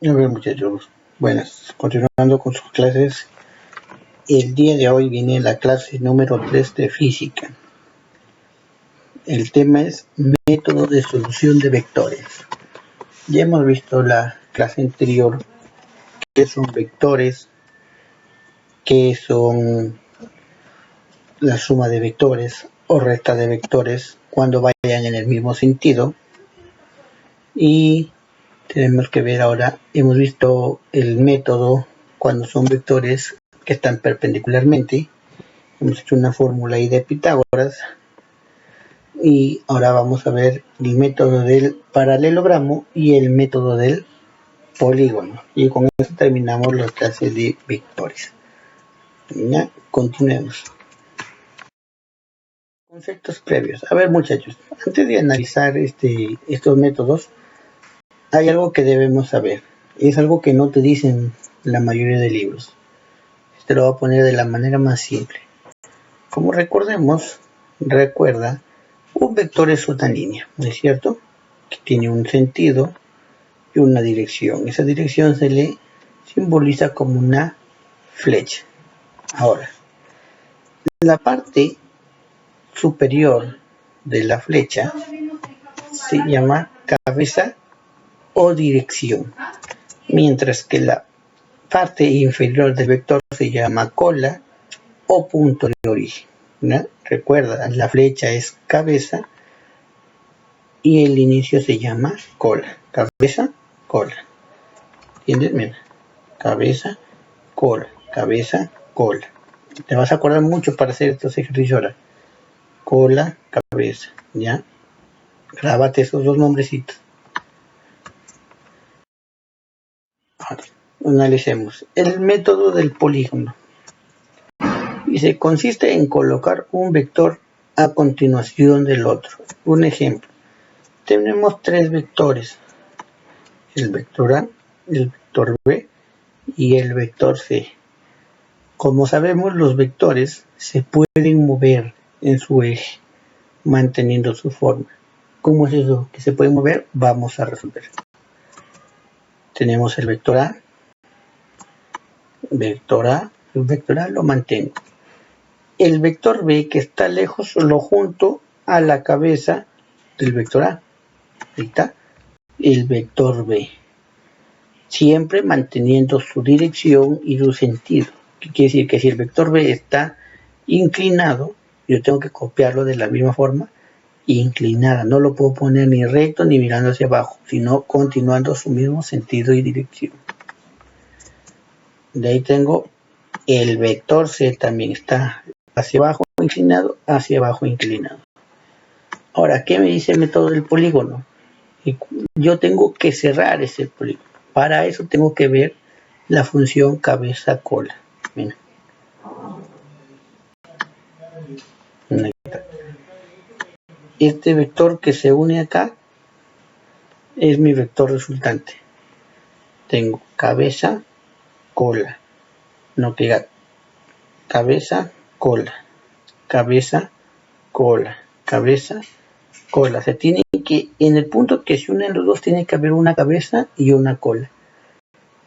A ver, muchachos, buenas, continuando con sus clases. El día de hoy viene la clase número 3 de física. El tema es método de solución de vectores. Ya hemos visto la clase anterior qué son vectores, qué son la suma de vectores o resta de vectores cuando vayan en el mismo sentido. Y tenemos que ver ahora, hemos visto el método cuando son vectores que están perpendicularmente. Hemos hecho una fórmula ahí de Pitágoras. Y ahora vamos a ver el método del paralelogramo y el método del polígono. Y con eso terminamos la clase de vectores. Ya, continuemos. Conceptos previos. A ver, muchachos, antes de analizar estos métodos, hay algo que debemos saber. Es algo que no te dicen la mayoría de libros. Te lo voy a poner de la manera más simple. Como recuerda, un vector es una línea, ¿no es cierto? Que tiene un sentido y una dirección. Esa dirección se le simboliza como una flecha. Ahora, la parte superior de la flecha se llama cabeza o dirección, mientras que la parte inferior del vector se llama cola o punto de origen, ¿no? Recuerda, la flecha es cabeza y el inicio se llama cola. Cabeza, cola. ¿Entiendes? Mira. Cabeza, cola. Cabeza, cola. Te vas a acordar mucho para hacer estos ejercicios ahora. Cola, cabeza. ¿Ya? Grábate esos dos nombrecitos. Ahora, analicemos. El método del polígono. Dice, consiste en colocar un vector a continuación del otro. Un ejemplo. Tenemos tres vectores. El vector A, el vector B y el vector C. Como sabemos, los vectores se pueden mover en su eje, manteniendo su forma. ¿Cómo es eso que se puede mover? Vamos a resolver. Tenemos el vector A. El vector A lo mantengo. El vector B, que está lejos, lo junto a la cabeza del vector A. Ahí está. El vector B. Siempre manteniendo su dirección y su sentido. ¿Qué quiere decir? Que si el vector B está inclinado, yo tengo que copiarlo de la misma forma, inclinada. No lo puedo poner ni recto ni mirando hacia abajo, sino continuando su mismo sentido y dirección. De ahí tengo el vector C, también está hacia abajo inclinado, hacia abajo inclinado. Ahora, ¿qué me dice el método del polígono? Yo tengo que cerrar ese polígono. Para eso tengo que ver la función cabeza-cola. Mira. Este vector que se une acá es mi vector resultante. Tengo cabeza, cola. No que diga cabeza, cola. Cabeza, cola. Cabeza, cola. Se tiene que, en el punto que se unen los dos, tiene que haber una cabeza y una cola.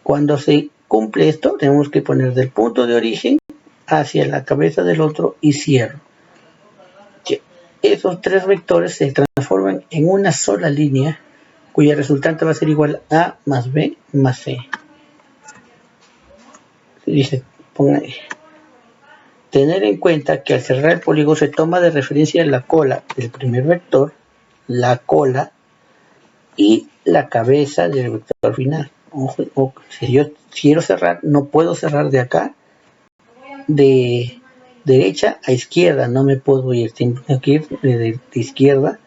Cuando se cumple esto, tenemos que poner del punto de origen hacia la cabeza del otro y cierro. Esos tres vectores se transforman en una sola línea cuya resultante va a ser igual a más b más c. Dice, ponga ahí. Tener en cuenta que al cerrar el polígono se toma de referencia la cola del primer vector, la cola y la cabeza del vector final. Ojo, si yo quiero cerrar, no puedo cerrar de acá, de derecha a izquierda, no me puedo ir, tengo que ir de izquierda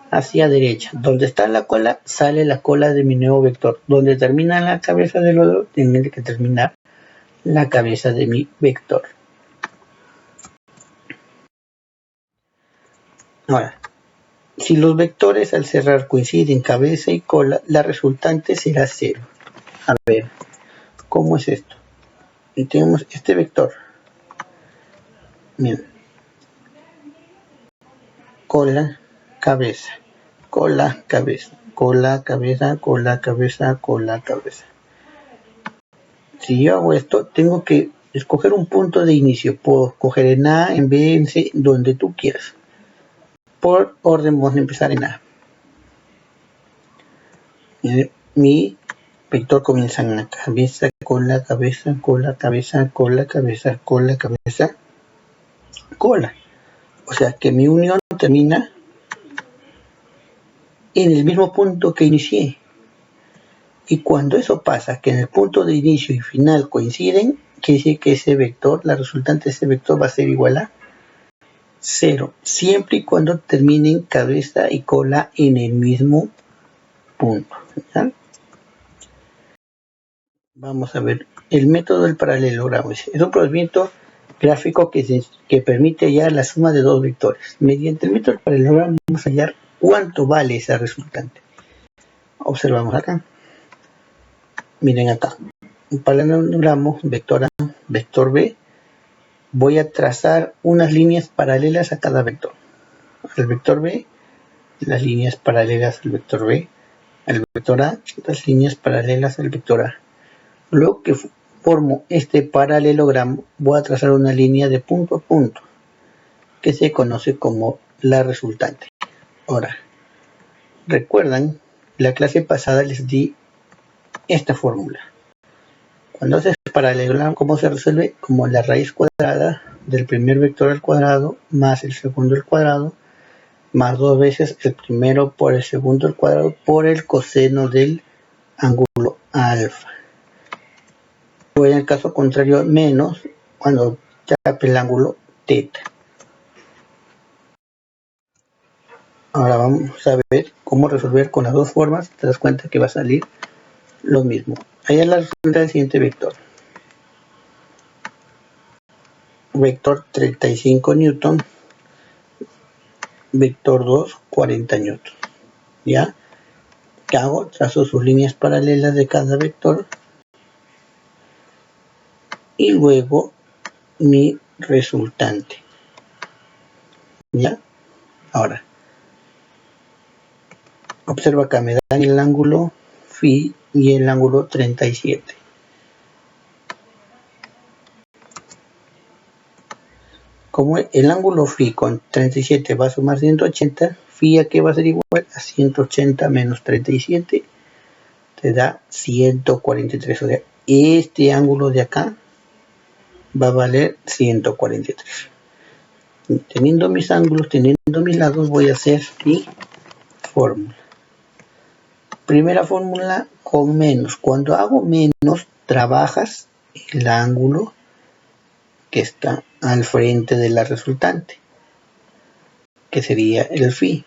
hacia derecha. Donde está la cola, sale la cola de mi nuevo vector. Donde termina la cabeza del otro, tiene que terminar la cabeza de mi vector. Ahora, si los vectores al cerrar coinciden cabeza y cola, la resultante será 0. A ver, ¿cómo es esto? Y tenemos este vector. Miren. Cola, cabeza. Cola, cabeza. Cola, cabeza, cola, cabeza, cola, cabeza. Si yo hago esto, tengo que escoger un punto de inicio. Puedo escoger en A, en B, en C, donde tú quieras. Por orden vamos a empezar en A. Mi vector comienza en la cabeza, cola, cabeza, cola, cabeza, cola, cabeza, cola, cabeza, cola. O sea que mi unión termina en el mismo punto que inicié. Y cuando eso pasa, que en el punto de inicio y final coinciden, quiere decir que ese vector, la resultante de ese vector va a ser igual a 0, siempre y cuando terminen cabeza y cola en el mismo punto. ¿Ya? Vamos a ver el método del paralelogramo. Es un procedimiento gráfico que permite hallar la suma de dos vectores. Mediante el método del paralelogramo vamos a hallar cuánto vale esa resultante. Observamos acá. Miren acá. Un paralelogramo, vector A, vector B. Voy a trazar unas líneas paralelas a cada vector. Al vector B, las líneas paralelas al vector B. Al vector A, las líneas paralelas al vector A. Luego que formo este paralelogramo, voy a trazar una línea de punto a punto, que se conoce como la resultante. Ahora, recuerdan, la clase pasada les di esta fórmula. Cuando haces paralelogramo, ¿cómo se resuelve? Como la raíz cuadrada del primer vector al cuadrado más el segundo al cuadrado más 2 veces el primero por el segundo al cuadrado por el coseno del ángulo alfa. O en el caso contrario, menos cuando tape el ángulo teta. Ahora vamos a ver cómo resolver con las dos formas. Te das cuenta que va a salir lo mismo. Ahí es la resulta del siguiente vector. Vector 35 newton. Vector 2, 40 newton. ¿Ya? ¿Qué hago? Trazo sus líneas paralelas de cada vector. Y luego mi resultante. ¿Ya? Ahora, observa acá, me dan el ángulo phi y el ángulo 37. Como el ángulo phi con 37 va a sumar 180, phi a qué va a ser igual a 180 menos 37, te da 143. O sea, este ángulo de acá va a valer 143. Teniendo mis ángulos, teniendo mis lados, voy a hacer mi fórmula. Primera fórmula con menos. Cuando hago menos, trabajas el ángulo que está al frente de la resultante, que sería el phi.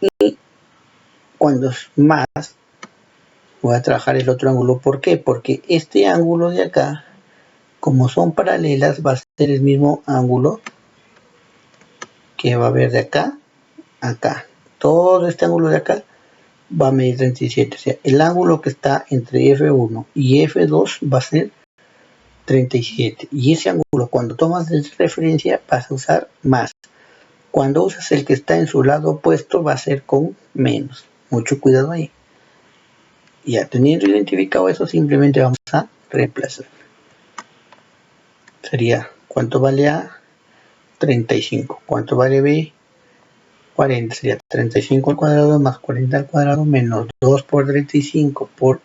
Y cuando es más, voy a trabajar el otro ángulo. ¿Por qué? Porque este ángulo de acá, como son paralelas, va a ser el mismo ángulo que va a haber de acá a acá. Todo este ángulo de acá va a medir 37. O sea, el ángulo que está entre F1 y F2 va a ser 37. Y ese ángulo, cuando tomas de referencia, vas a usar más. Cuando usas el que está en su lado opuesto, va a ser con menos. Mucho cuidado ahí. Ya teniendo identificado eso, simplemente vamos a reemplazar. Sería, ¿cuánto vale A? 35. ¿Cuánto vale B? 40. Sería 35 al cuadrado más 40 al cuadrado menos 2 por 35 por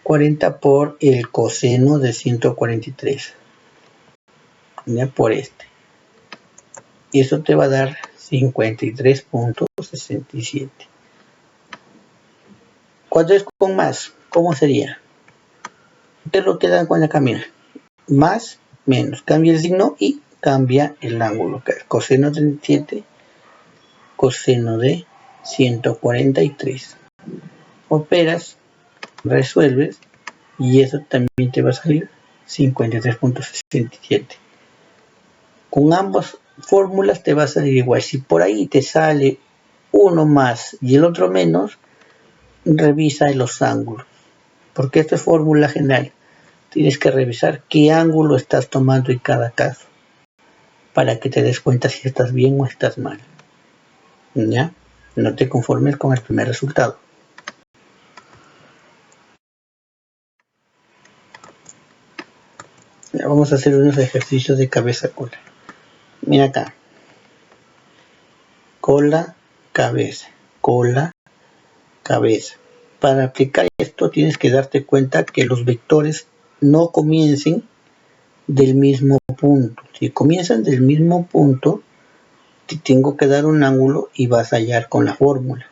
40 por el coseno de 143. Ya por este. Y eso te va a dar 53.67. ¿Cuánto es con más? ¿Cómo sería? ¿Qué es lo que dan con la camina? Más, menos. Cambia el signo y cambia el ángulo. El coseno de 37, coseno de 143. Operas, resuelves y eso también te va a salir 53.67. Con ambas fórmulas te va a salir igual. Si por ahí te sale uno más y el otro menos, revisa los ángulos. Porque esta es fórmula general. Tienes que revisar qué ángulo estás tomando en cada caso para que te des cuenta si estás bien o estás mal. ¿Ya? No te conformes con el primer resultado. Vamos a hacer unos ejercicios de cabeza-cola. Mira acá. Cola, cabeza, cola, cabeza. Para aplicar esto tienes que darte cuenta que los vectores no comiencen del mismo punto. Si comienzan del mismo punto, te tengo que dar un ángulo y vas a hallar con la fórmula.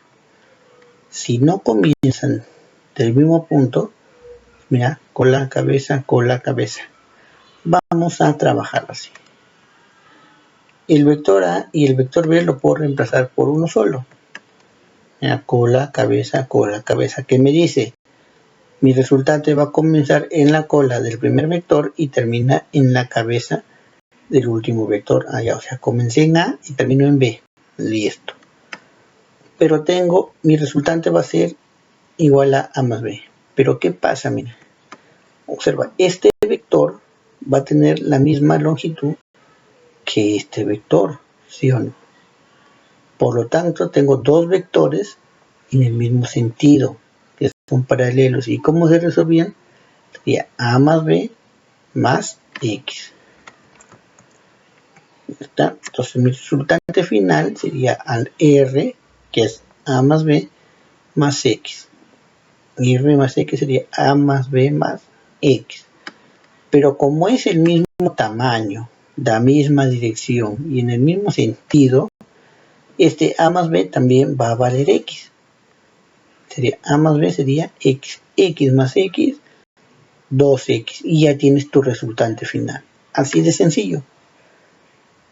Si no comienzan del mismo punto, mira, cola, cabeza, cola, cabeza. Vamos a trabajar así. El vector A y el vector B lo puedo reemplazar por uno solo. Mira, cola, cabeza, ¿qué me dice? Mi resultante va a comenzar en la cola del primer vector y termina en la cabeza del último vector. O sea, comencé en A y termino en B. Listo. Pero mi resultante va a ser igual a A más B. Pero ¿qué pasa? Mira, observa, este vector va a tener la misma longitud que este vector, ¿sí o no? Por lo tanto, tengo dos vectores en el mismo sentido, que son paralelos. ¿Y cómo se resolvían? Sería A más B más X. ¿Está? Entonces mi resultante final sería al R, que es A más B más X. Y R más X sería A más B más X. Pero como es el mismo tamaño, la misma dirección y en el mismo sentido, este A más B también va a valer X. Sería A más B sería X. X más X, 2X. Y ya tienes tu resultante final. Así de sencillo.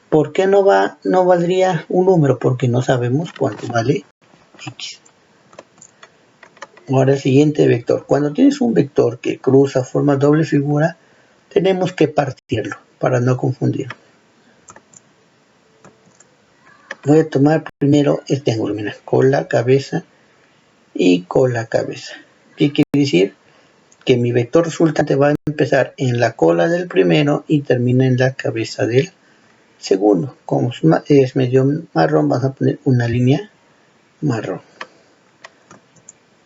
¿Por qué no valdría un número? Porque no sabemos cuánto vale X. Ahora el siguiente vector. Cuando tienes un vector que cruza, forma doble figura, tenemos que partirlo para no confundir. Voy a tomar primero este ángulo, mira, cola, cabeza y cola, cabeza. ¿Qué quiere decir? Que mi vector resultante va a empezar en la cola del primero y termina en la cabeza del segundo. Como es medio marrón, vamos a poner una línea marrón.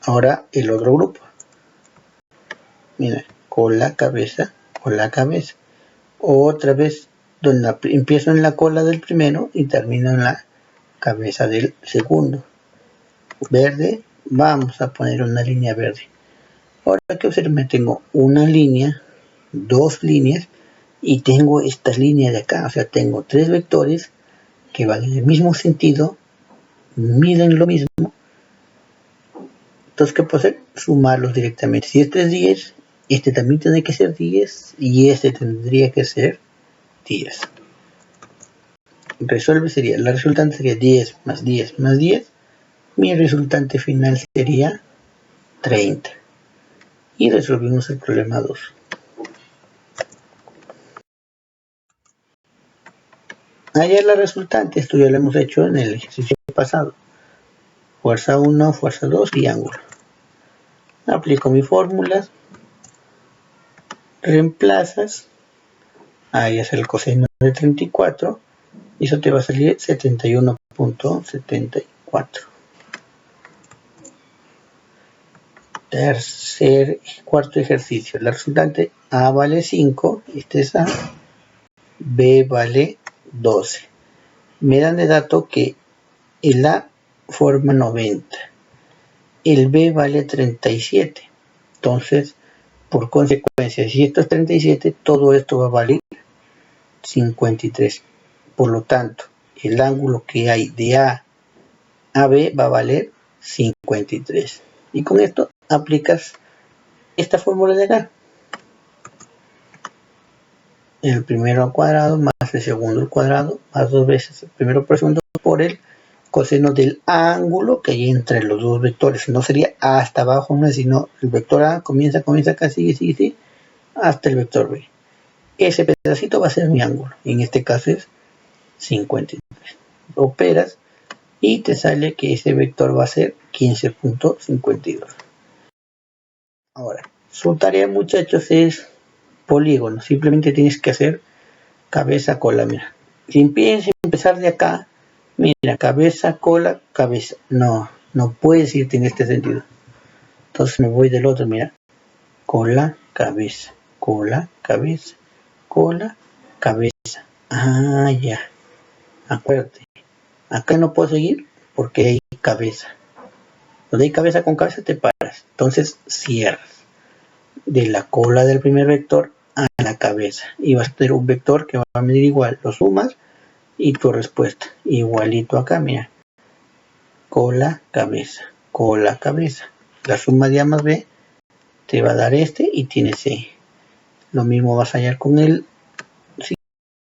Ahora el otro grupo. Mira, cola, cabeza, cola, cabeza. Otra vez, empiezo en la cola del primero y termino en la cabeza del segundo. Verde, vamos a poner una línea verde. Ahora que observen, tengo una línea, dos líneas y tengo esta línea de acá. O sea, tengo tres vectores que van en el mismo sentido, miden lo mismo. Entonces, ¿qué puedo hacer? Sumarlos directamente. Si este es 10, este también tiene que ser 10 y este tendría que ser 10. La resultante sería 10 más 10 más 10. Mi resultante final sería 30. Y resolvimos el problema 2. Allá la resultante, esto ya lo hemos hecho en el ejercicio pasado. Fuerza 1, fuerza 2 y ángulo. Aplico mis fórmulas. Reemplazas. Ahí es el coseno de 34. Y eso te va a salir 71.74. Cuarto ejercicio. La resultante A vale 5. Este es A. B vale 12. Me dan de dato que el A forma 90. El B vale 37. Entonces, por consecuencia, si esto es 37, todo esto va a valer 53. Por lo tanto, el ángulo que hay de A a B va a valer 53. Y con esto aplicas esta fórmula de acá. El primero al cuadrado más el segundo al cuadrado más dos veces el primero por el segundo por el coseno del ángulo que hay entre los dos vectores. No sería hasta abajo, no, sino el vector A comienza acá, sigue, hasta el vector B. Ese pedacito va a ser mi ángulo. En este caso es 53. Operas y te sale que ese vector va a ser 15.52. Ahora, su tarea, muchachos, es polígono. Simplemente tienes que hacer cabeza, cola, mira. Si empezar de acá, mira, cabeza, cola, cabeza. No puedes irte en este sentido. Entonces me voy del otro, mira. Cola, cabeza, cola, cabeza. Ah, ya. Acuérdate. Acá no puedo seguir porque hay cabeza. Donde hay cabeza con cabeza te paras. Entonces cierras. De la cola del primer vector a la cabeza. Y vas a tener un vector que va a medir igual. Lo sumas y tu respuesta. Igualito acá, mira. Cola, cabeza. Cola, cabeza. La suma de A más B te va a dar este y tiene C. Lo mismo vas a hallar con el